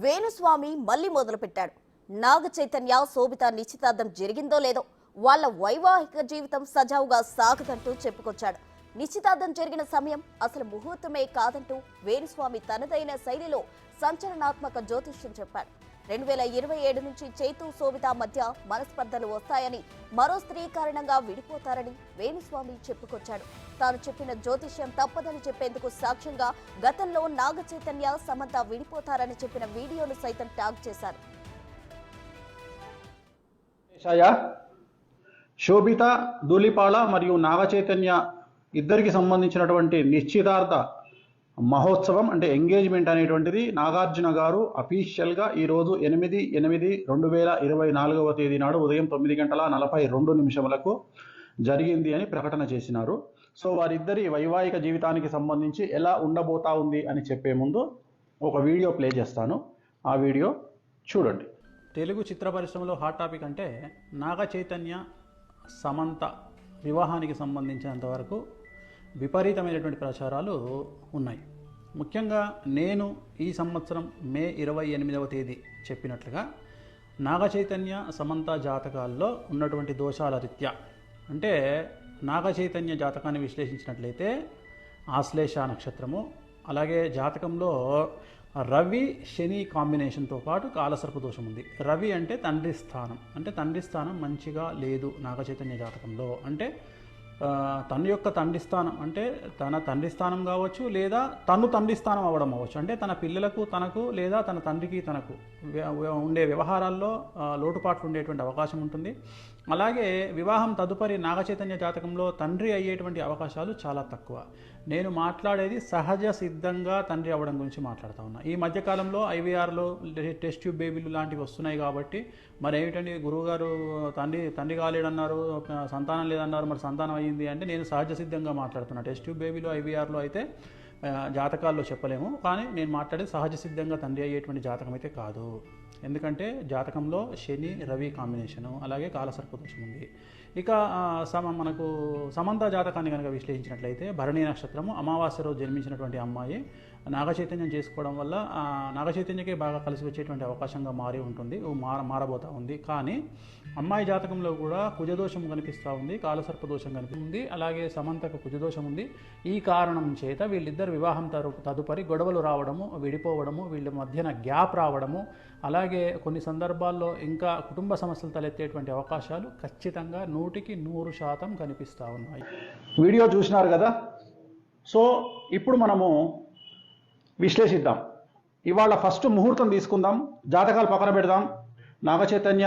వేణుస్వామి మళ్లీ మొదలుపెట్టాడు. నాగ చైతన్య శోభిత నిశ్చితార్థం జరిగిందో లేదో వాళ్ళ వైవాహిక జీవితం సజావుగా సాగదంటూ చెప్పుకొచ్చాడు. నిశ్చితార్థం జరిగిన సమయం అసలు ముహూర్తమే కాదంటూ వేణుస్వామి తనదైన శైలిలో సంచలనాత్మక జ్యోతిష్యం చెప్పాడు. 2027 నుంచి చైతు శోభిత మధ్య మనస్పర్ధలు వస్తాయని, మరో స్త్రీ కారణంగా విడిపోతారని వేణుస్వామి చెప్పుకొచ్చాడు. తాను చెప్పిన జ్యోతిష్యం తప్పదని చెప్పేందుకు సాక్ష్యంగా గతంలో నాగ చైతన్య సమంత విడిపోతారని చెప్పిన వీడియోను సైతం ట్యాగ్ చేశారు. శోభిత ధూళిపాళ మరియు నాగ చైతన్య ఇద్దరికి సంబంధించినటువంటి నిశ్చితార్థ మహోత్సవం అంటే ఎంగేజ్మెంట్ అనేటువంటిది నాగార్జున గారు అఫీషియల్గా ఈరోజు 8/8/2024 తేదీ నాడు ఉదయం 9:42 జరిగింది అని ప్రకటన చేసినారు. సో వారిద్దరి వైవాహిక జీవితానికి సంబంధించి ఎలా ఉండబోతా ఉంది అని చెప్పే ముందు ఒక వీడియో ప్లే చేస్తాను. ఆ వీడియో చూడండి. తెలుగు చిత్ర పరిశ్రమలో హాట్ టాపిక్ అంటే నాగ చైతన్య సమంత వివాహానికి సంబంధించినంత వరకు విపరీతమైనటువంటి ప్రచారాలు ఉన్నాయి. ముఖ్యంగా నేను ఈ సంవత్సరం మే 28వ తేదీ చెప్పినట్లుగా నాగ చైతన్య సమంత జాతకాల్లో ఉన్నటువంటి దోషాల రీత్యా అంటే నాగ చైతన్య జాతకాన్ని విశ్లేషించినట్లయితే ఆశ్లేష నక్షత్రము, అలాగే జాతకంలో రవి శని కాంబినేషన్తో పాటు కాలసర్ప దోషం ఉంది. రవి అంటే తండ్రి స్థానం, అంటే తండ్రి స్థానం మంచిగా లేదు నాగ చైతన్య జాతకంలో. అంటే తన యొక్క తండ్రి స్థానం అంటే తన తండ్రి స్థానం కావచ్చు, లేదా తను తండ్రి స్థానం అవ్వడం అవ్వచ్చు. అంటే తన పిల్లలకు తనకు, లేదా తన తండ్రికి తనకు ఉండే వ్యవహారాల్లో లోటుపాట్లు ఉండేటువంటి అవకాశం ఉంటుంది. అలాగే వివాహం తదుపరి నాగ చైతన్య జాతకంలో తండ్రి అయ్యేటువంటి అవకాశాలు చాలా తక్కువ. నేను మాట్లాడేది సహజ సిద్ధంగా తండ్రి అవ్వడం గురించి మాట్లాడుతూ ఉన్నా. ఈ మధ్యకాలంలో ఐవీఆర్లో టెస్ట్ ట్యూబ్ బేబీలు లాంటివి వస్తున్నాయి కాబట్టి మరి ఏమిటండి గురువుగారు తండ్రి కాలేడన్నారు, సంతానం లేదన్నారు, మరి సంతానం అయ్యింది అంటే నేను సహజ సిద్ధంగా మాట్లాడుతున్నా. టెస్ట్ ట్యూబ్ బేబీలో ఐవీఆర్లో అయితే జాతకాల్లో చెప్పలేము, కానీ నేను మాట్లాడేది సహజ సిద్ధంగా తండ్రి అయ్యేటువంటి జాతకం అయితే కాదు. ఎందుకంటే జాతకంలో శని రవి కాంబినేషను, అలాగే కాలసర్ప దోషం ఉంది. ఇక మనకు సమంత జాతకాన్ని కనుక విశ్లేషించినట్లయితే భరణి నక్షత్రము, అమావాస్య రోజు జన్మించినటువంటి అమ్మాయి నాగ చైతన్యం చేసుకోవడం వల్ల నాగ చైతన్యకే బాగా కలిసి వచ్చేటువంటి అవకాశంగా మారి ఉంటుంది, మారబోతూ ఉంది. కానీ అమ్మాయి జాతకంలో కూడా కుజదోషం కనిపిస్తూ ఉంది, కాలసర్ప దోషం కనిపిస్తుంది, అలాగే సమంతకు కుజదోషం ఉంది. ఈ కారణం చేత వీళ్ళిద్దరు వివాహం తదుపరి గొడవలు రావడము, విడిపోవడము, వీళ్ళ మధ్యన గ్యాప్ రావడము, అలాగే కొన్ని సందర్భాల్లో ఇంకా కుటుంబ సమస్యలు తలెత్తేటువంటి అవకాశాలు ఖచ్చితంగా 100% కనిపిస్తూ ఉన్నాయి. వీడియో చూసినారు కదా. సో ఇప్పుడు మనము విశ్లేషిద్దాం. ఇవాళ ఫస్ట్ ముహూర్తం తీసుకుందాం, జాతకాలు పక్కన పెడదాం. నాగ చైతన్య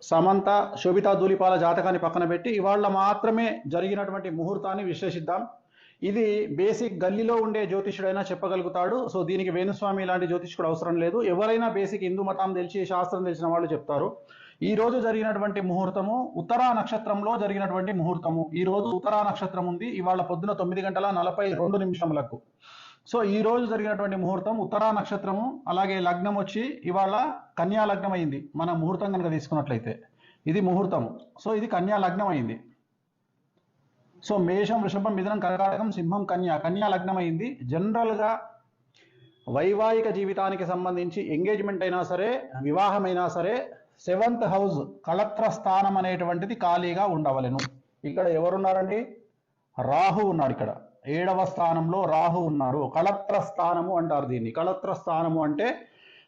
సమంత శోభిత ధూళిపాళ జాతకాన్ని పక్కన పెట్టి ఇవాళ మాత్రమే జరిగినటువంటి ముహూర్తాన్ని విశ్లేషిద్దాం. ఇది బేసిక్ గల్లీలో ఉండే జ్యోతిష్యుడైనా చెప్పగలుగుతాడు. సో దీనికి వేణుస్వామి లాంటి జ్యోతిష్యుడు అవసరం లేదు. ఎవరైనా బేసిక్ హిందూ మతం తెలిసి శాస్త్రం తెలిసిన వాళ్ళు చెప్తారు. ఈ రోజు జరిగినటువంటి ముహూర్తము ఉత్తరా నక్షత్రంలో జరిగినటువంటి ముహూర్తము. ఈ రోజు ఉత్తరా నక్షత్రం ఉంది, ఇవాళ పొద్దున 9:42. సో ఈ రోజు జరిగినటువంటి ముహూర్తం ఉత్తరా నక్షత్రము, అలాగే లగ్నం వచ్చి ఇవాళ కన్యా లగ్నం అయింది. మన ముహూర్తం కనుక తీసుకున్నట్లయితే ఇది ముహూర్తం. సో ఇది కన్యా లగ్నం అయింది. సో మేషం, వృషభం, మిథునం, కర్కాటకం, సింహం, కన్యా లగ్నం అయింది. జనరల్గా వైవాహిక జీవితానికి సంబంధించి ఎంగేజ్మెంట్ అయినా సరే, వివాహమైనా సరే 7th హౌస్ కళత్ర స్థానం అనేటువంటిది ఖాళీగా ఉండవలెను. ఇక్కడ ఎవరున్నారండి? రాహు ఉన్నాడు. ఇక్కడ 7వ స్థానంలో రాహు ఉన్నాడు. కళత్ర స్థానము అంటారు దీన్ని. కళత్ర స్థానము అంటే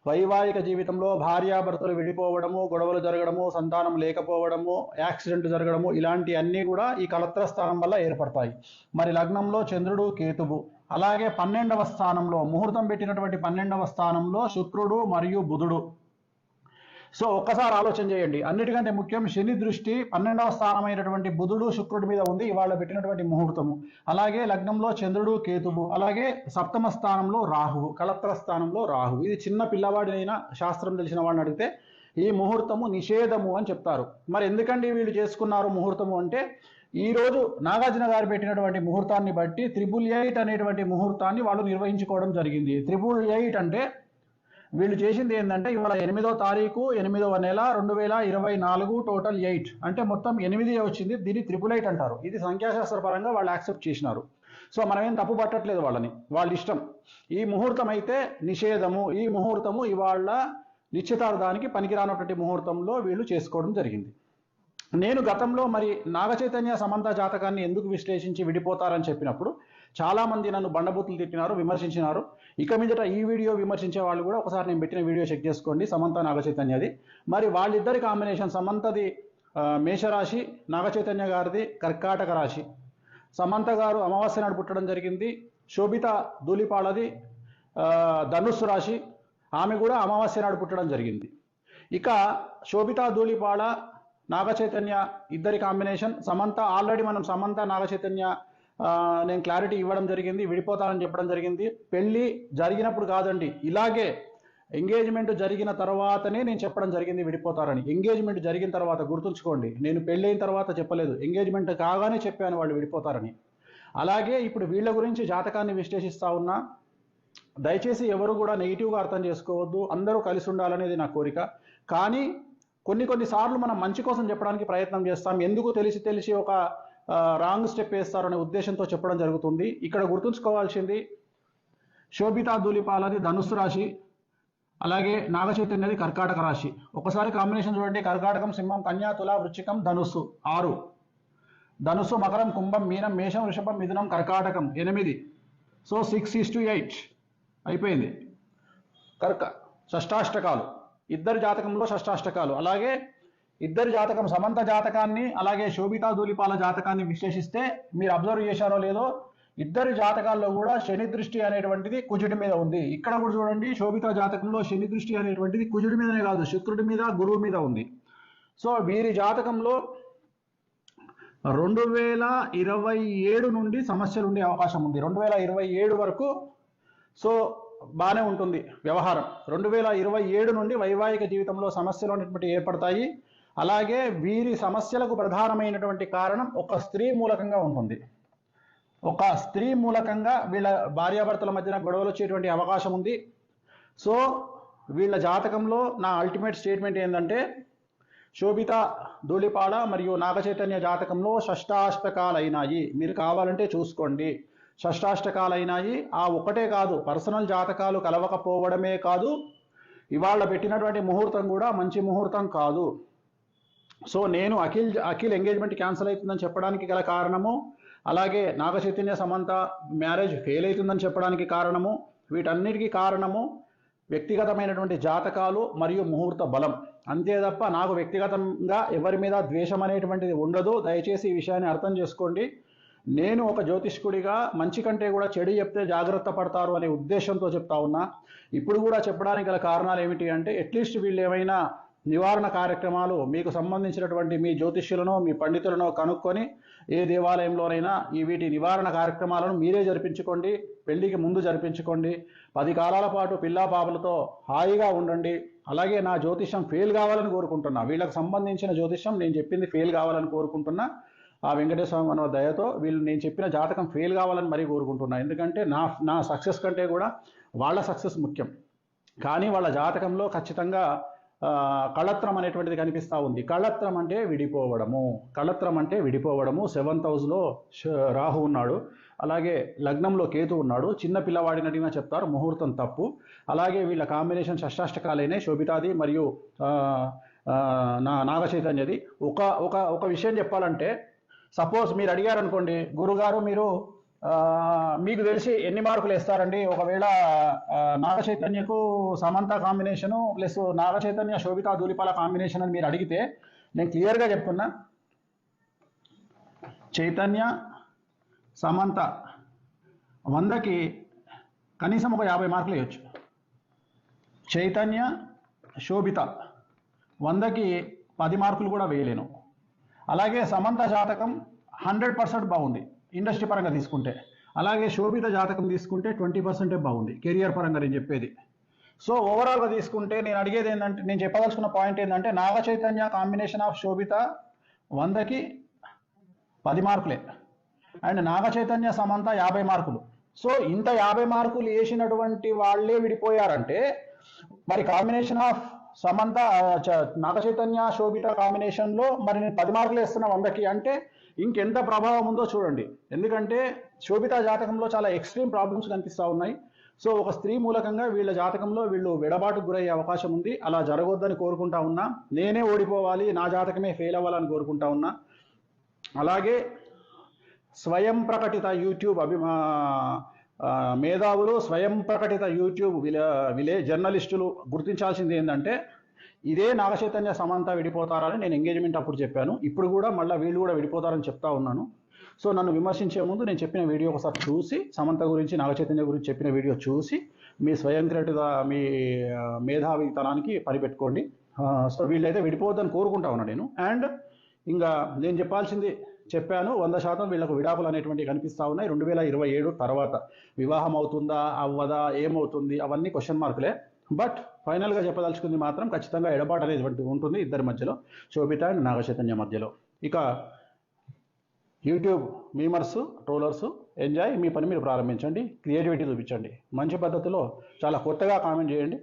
వైవాహిక జీవితంలో భార్యాభర్తలు విడిపోవడము, గొడవలు జరగడము, సంతానం లేకపోవడము, యాక్సిడెంట్ జరగడము, ఇలాంటి అన్నీ కూడా ఈ కళత్ర స్థానం వల్ల ఏర్పడతాయి. మరి లగ్నంలో చంద్రుడు, కేతువు, అలాగే 12వ స్థానంలో ముహూర్తం పెట్టినటువంటి 12వ స్థానంలో శుక్రుడు మరియు బుధుడు. సో ఒక్కసారి ఆలోచన చేయండి. అన్నిటికంటే ముఖ్యం శని దృష్టి 12వ స్థానమైనటువంటి బుధుడు శుక్రుడి మీద ఉంది ఇవాళ పెట్టినటువంటి ముహూర్తము. అలాగే లగ్నంలో చంద్రుడు, కేతువు, అలాగే 7వ స్థానంలో రాహువు, కళత్ర స్థానంలో రాహువు. ఇది చిన్న పిల్లవాడినైనా శాస్త్రం తెలిసిన వాడిని అడిగితే ఈ ముహూర్తము నిషేధము అని చెప్తారు. మరి ఎందుకండి వీళ్ళు చేసుకున్నారు ముహూర్తము అంటే, ఈ రోజు నాగార్జున గారు పెట్టినటువంటి ముహూర్తాన్ని బట్టి 888 అనేటువంటి ముహూర్తాన్ని వాళ్ళు నిర్వహించుకోవడం జరిగింది. 888 అంటే వీళ్ళు చేసింది ఏంటంటే ఇవాళ 8వ తారీఖు 8వ నెల 2024 టోటల్ 8 అంటే మొత్తం 8 వచ్చింది. దీన్ని 888 అంటారు. ఇది సంఖ్యాశాస్త్ర పరంగా వాళ్ళు యాక్సెప్ట్ చేసినారు. సో మనం ఏం తప్పు పట్టట్లేదు వాళ్ళని, వాళ్ళ ఇష్టం. ఈ ముహూర్తం అయితే నిషేధము, ఈ ముహూర్తము ఇవాళ నిశ్చితార్థానికి పనికిరానటువంటి ముహూర్తంలో వీళ్ళు చేసుకోవడం జరిగింది. నేను గతంలో మరి నాగచైతన్య సమంత జాతకాన్ని ఎందుకు విశ్లేషించి విడిపోతారని చెప్పినప్పుడు చాలామంది నన్ను బండబూతులు తిట్టినారు, విమర్శించినారు. ఇక మీదట ఈ వీడియో విమర్శించే వాళ్ళు కూడా ఒకసారి నేను పెట్టిన వీడియో చెక్ చేసుకోండి, సమంత నాగచైతన్యది. మరి వాళ్ళిద్దరి కాంబినేషన్, సమంతది మేషరాశి, నాగచైతన్య గారిది కర్కాటక రాశి. సమంత గారు అమావాస్య నాడు పుట్టడం జరిగింది. శోభిత ధూళిపాళది ధనుస్సు రాశి, ఆమె కూడా అమావాస్య నాడు పుట్టడం జరిగింది. ఇక శోభిత ధూళిపాళ నాగచైతన్య ఇద్దరి కాంబినేషన్. సమంత ఆల్రెడీ మనం సమంత నాగచైతన్య నేను క్లారిటీ ఇవ్వడం జరిగింది, విడిపోతానని చెప్పడం జరిగింది. పెళ్ళి జరిగినప్పుడు కాదండి, ఇలాగే ఎంగేజ్మెంట్ జరిగిన తర్వాతనే నేను చెప్పడం జరిగింది విడిపోతారని. ఎంగేజ్మెంట్ జరిగిన తర్వాత గుర్తుంచుకోండి, నేను పెళ్ళైన తర్వాత చెప్పలేదు, ఎంగేజ్మెంట్ కాగానే చెప్పాను వాళ్ళు విడిపోతారని. అలాగే ఇప్పుడు వీళ్ళ గురించి జాతకాన్ని విశ్లేషిస్తా ఉన్నా. దయచేసి ఎవరు కూడా నెగిటివ్గా అర్థం చేసుకోవద్దు, అందరూ కలిసి ఉండాలనేది నా కోరిక. కానీ కొన్నిసార్లు మనం మంచి కోసం చెప్పడానికి ప్రయత్నం చేస్తాం, ఎందుకు తెలిసి ఒక రాంగ్ స్టెప్ వేస్తారు అనే ఉద్దేశంతో చెప్పడం జరుగుతుంది. ఇక్కడ గుర్తుంచుకోవాల్సింది, శోభిత ధూళిపాలది ధనుస్సు రాశి, అలాగే నాగచైతన్యది కర్కాటక రాశి. ఒకసారి కాంబినేషన్ చూడండి, కర్కాటకం, సింహం, కన్యా, తుల, వృశ్చికం, ధనుస్సు 6, ధనుస్సు, మకరం, కుంభం, మీనం, మేషం, వృషభం, మిథునం, కర్కాటకం 8. సో 6:8 అయిపోయింది. షష్టాష్టకాలు, ఇద్దరి జాతకంలో షష్టాష్టకాలు. అలాగే ఇద్దరి జాతకం, సమంత జాతకాన్ని అలాగే శోభితా ధూళిపాల జాతకాన్ని విశ్లేషిస్తే మీరు అబ్జర్వ్ చేశారో లేదో, ఇద్దరి జాతకాల్లో కూడా శని దృష్టి అనేటువంటిది కుజుడి మీద ఉంది. ఇక్కడ కూడా చూడండి, శోభితా జాతకంలో శని దృష్టి అనేటువంటిది కుజుడి మీదనే కాదు, శుక్రుడి మీద, గురువు మీద ఉంది. సో వీరి జాతకంలో 2027 నుండి సమస్యలు ఉండే అవకాశం ఉంది. 2027 వరకు సో బాగానే ఉంటుంది వ్యవహారం. 2027 నుండి వైవాహిక జీవితంలో సమస్యలు అనేటువంటి ఏర్పడతాయి. అలాగే వీరి సమస్యలకు ప్రధానమైనటువంటి కారణం ఒక స్త్రీ మూలకంగా ఉంటుంది. ఒక స్త్రీ మూలకంగా వీళ్ళ భార్యాభర్తల మధ్యన గొడవలు వచ్చేటువంటి అవకాశం ఉంది. సో వీళ్ళ జాతకంలో నా అల్టిమేట్ స్టేట్మెంట్ ఏంటంటే, శోభిత ధూళిపాళ మరియు నాగచైతన్య జాతకంలో షష్టాష్టకాలైనాయి. మీరు కావాలంటే చూసుకోండి, షష్టాష్టకాలైనాయి. ఆ ఒకటే కాదు, పర్సనల్ జాతకాలు కలవకపోవడమే కాదు, ఇవాళ పెట్టినటువంటి ముహూర్తం కూడా మంచి ముహూర్తం కాదు. సో నేను అఖిల్ ఎంగేజ్మెంట్ క్యాన్సిల్ అవుతుందని చెప్పడానికి గల కారణము, అలాగే నాగచైతన్య సమంత మ్యారేజ్ ఫెయిల్ అవుతుందని చెప్పడానికి కారణము, వీటన్నిటికీ కారణము వ్యక్తిగతమైనటువంటి జాతకాలు మరియు ముహూర్త బలం. అంతే తప్ప నాకు వ్యక్తిగతంగా ఎవరి మీద ద్వేషం అనేటువంటిది ఉండదు. దయచేసి ఈ విషయాన్ని అర్థం చేసుకోండి. నేను ఒక జ్యోతిష్కుడిగా మంచి కంటే కూడా చెడు చెప్తే జాగ్రత్త పడతారు అనే ఉద్దేశంతో చెప్తా ఉన్నా. ఇప్పుడు కూడా చెప్పడానికి గల కారణాలు ఏమిటి అంటే, అట్లీస్ట్ వీళ్ళు ఏమైనా నివారణ కార్యక్రమాలు మీకు సంబంధించినటువంటి మీ జ్యోతిష్యులను, మీ పండితులను కనుక్కొని ఏ దేవాలయంలోనైనా వీటి నివారణ కార్యక్రమాలను మీరే జరిపించుకోండి. పెళ్లికి ముందు జరిపించుకోండి. 10 కాలాల పాటు పిల్లా పాపలతో హాయిగా ఉండండి. అలాగే నా జ్యోతిష్యం ఫెయిల్ కావాలని కోరుకుంటున్నా. వీళ్ళకి సంబంధించిన జ్యోతిష్యం నేను చెప్పింది ఫెయిల్ కావాలని కోరుకుంటున్నా. ఆ వెంకటేశ్వర స్వామి దయతో వీళ్ళు నేను చెప్పిన జాతకం ఫెయిల్ కావాలని మరీ కోరుకుంటున్నా. ఎందుకంటే నా సక్సెస్ కంటే కూడా వాళ్ళ సక్సెస్ ముఖ్యం. కానీ వాళ్ళ జాతకంలో ఖచ్చితంగా కళత్రం అనేటువంటిది కనిపిస్తూ ఉంది. కళత్రం అంటే విడిపోవడము. కళత్రం అంటే విడిపోవడము. 7th హౌస్లో రాహు ఉన్నాడు, అలాగే లగ్నంలో కేతు ఉన్నాడు. చిన్న పిల్లవాడినట్టుగా చెప్తారు, ముహూర్తం తప్పు. అలాగే వీళ్ళ కాంబినేషన్ షష్టాష్టకాలైన శోభితాది మరియు నాగచైతన్యది. ఒక విషయం చెప్పాలంటే, సపోజ్ మీరు అడిగారు అనుకోండి, గురుగారు మీరు మీకు తెలిసి ఎన్ని మార్కులు వేస్తారండి ఒకవేళ నాగచైతన్యకు Samantha combination plus Naga Chaitanya Sobhita Dhulipala combination అని మీరు అడిగితే, నేను క్లియర్గా చెప్తున్నా, చైతన్య సమంత 100కి కనీసం ఒక 50 మార్కులు వేయచ్చు. చైతన్య శోభిత 100కి 10 మార్కులు కూడా వేయలేను. అలాగే సమంత జాతకం 100% బాగుంది ఇండస్ట్రీ పరంగా తీసుకుంటే. అలాగే శోభిత జాతకం తీసుకుంటే 20% బాగుంది కెరియర్ పరంగా నేను చెప్పేది. సో ఓవరాల్గా తీసుకుంటే నేను అడిగేది ఏంటంటే, నేను చెప్పదలుచుకున్న పాయింట్ ఏంటంటే, నాగచైతన్య కాంబినేషన్ ఆఫ్ శోభిత 100కి 10 మార్కులే, అండ్ నాగచైతన్య సమంత 50 మార్కులు. సో ఇంత 50 మార్కులు వేసినటువంటి వాళ్ళే విడిపోయారంటే, మరి కాంబినేషన్ ఆఫ్ సమంత నాగచైతన్య శోభిత కాంబినేషన్లో మరి నేను 10 మార్కులు వేస్తున్నా 100కి అంటే, ఇంకెంత ప్రభావం ఉందో చూడండి. ఎందుకంటే శోభిత జాతకంలో చాలా ఎక్స్ట్రీమ్ ప్రాబ్లమ్స్ కనిపిస్తూ ఉన్నాయి. సో ఒక స్త్రీ మూలకంగా వీళ్ళ జాతకంలో వీళ్ళు విడబాటుకు గురయ్యే అవకాశం ఉంది. అలా జరగొద్దని కోరుకుంటా ఉన్నా. నేనే ఓడిపోవాలి, నా జాతకమే ఫెయిల్ అవ్వాలని కోరుకుంటా ఉన్నా. అలాగే స్వయం ప్రకటిత యూట్యూబ్ మేధావులు, స్వయం ప్రకటిత యూట్యూబ్ జర్నలిస్టులు గుర్తించాల్సింది ఏంటంటే, ఇదే నాగచైతన్య సమంత విడిపోతారని నేను ఎంగేజ్మెంట్ అప్పుడు చెప్పాను. ఇప్పుడు కూడా మళ్ళీ వీళ్ళు కూడా విడిపోతారని చెప్తా ఉన్నాను. సో నన్ను విమర్శించే ముందు నేను చెప్పిన వీడియో ఒకసారి చూసి, సమంత గురించి, నాగచైతన్య గురించి చెప్పిన వీడియో చూసి మీ స్వయం ప్రకటిత మీ మేధావితనానికి పనిపెట్టుకోండి. సో వీళ్ళైతే విడిపోవద్దని కోరుకుంటా ఉన్నాను నేను. అండ్ ఇంకా నేను చెప్పాల్సింది చెప్పాను. 100% వీళ్ళకు విడాకులు అనేటువంటివి కనిపిస్తూ ఉన్నాయి. 2027 తర్వాత వివాహం అవుతుందా అవ్వదా ఏమవుతుంది అవన్నీ క్వశ్చన్ మార్కులే. బట్ ఫైనల్గా చెప్పదలుచుకుంది మాత్రం ఖచ్చితంగా ఎడబాటు అనేది ఉంటుంది ఇద్దరి మధ్యలో, శోభిత అండ్ నాగచైతన్య మధ్యలో. ఇక యూట్యూబ్ మీమర్స్, ట్రోలర్స్, ఎంజాయ్, మీ పని మీరు ప్రారంభించండి, క్రియేటివిటీ చూపించండి, మంచి పద్ధతిలో చాలా కొత్తగా కామెంట్ చేయండి.